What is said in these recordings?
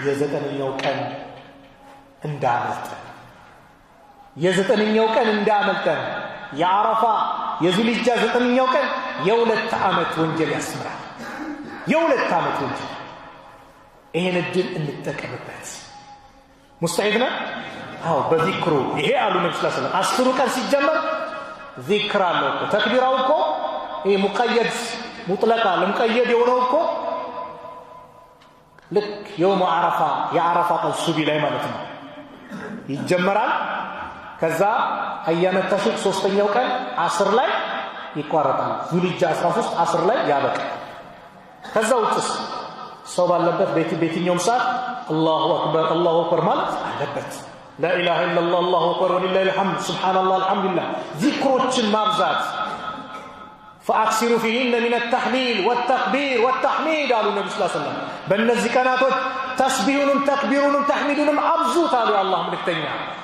የዘጠነኛው ቀን እንዳመልጠን የዘጠነኛው ቀን እንዳመልጠን የአረፋ የዙልሂጃ ዘጠነኛው ቀን የሁለት ዓመት ወንጀል ያስምራል። የሁለት ዓመት ወንጀል። ይሄን እድል እንጠቀምበት። ሙስተዒድ ነህ? አዎ በዚክሩ ይሄ አሉ ነብዩ ሰለላሁ ዐለይሂ ወሰለም። አስሩ ቀን ሲጀመር ዚክር አለው እኮ ተክቢራው እኮ ይሄ ሙቀየድ ሙጥለቃ ለሙቀየድ የሆነው እኮ ልክ የውም አረፋ የአረፋ ቀን ሱቢ ላይ ማለት ነው ይጀመራል። ከዛ አያመ ተሽሪቅ ሶስተኛው ቀን አስር ላይ ይቋረጣል። ዙልሂጃ 13 አስር ላይ ያበቃል። ከዛ ውጭስ ሰው ባለበት በየትኛውም ሰዓት አላሁ አክበር ማለት አለበት። ላኢላሃ ኢላላህ አላሁ አክበር ወሊላሂል ሐምድ ሱብሃንአላህ አልሐምዱሊላህ ዚክሮችን ማብዛት فأكثروا فيهن من التحليل والتكبير والتحميد قالوا النبي صلى الله عليه وسلم በእነዚህ ቀናቶች ተስቢሁንም ተክቢሩንም ተሕሚዱንም አብዙት አሉ የአላህ መልእክተኛ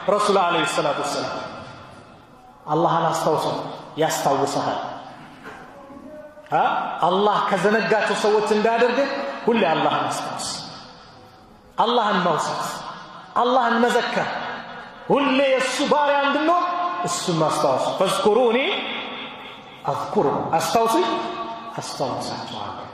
ረሱል አለይሂ ሰላቱ ወሰላም። አላህን አስታውሰው ያስታውሰሃል። አላህ ከዘነጋቸው ሰዎች እንዳያደርግህ ሁሌ አላህን አስታውስ። አላህን ማውሳት፣ አላህን መዘከር፣ ሁሌ የእሱ ባሪያ እንድንሆን እሱን ማስታወስ። ፈዝኩሩኒ አዝኩሩኩም አስታውሱኝ አስታውሳችኋለሁ።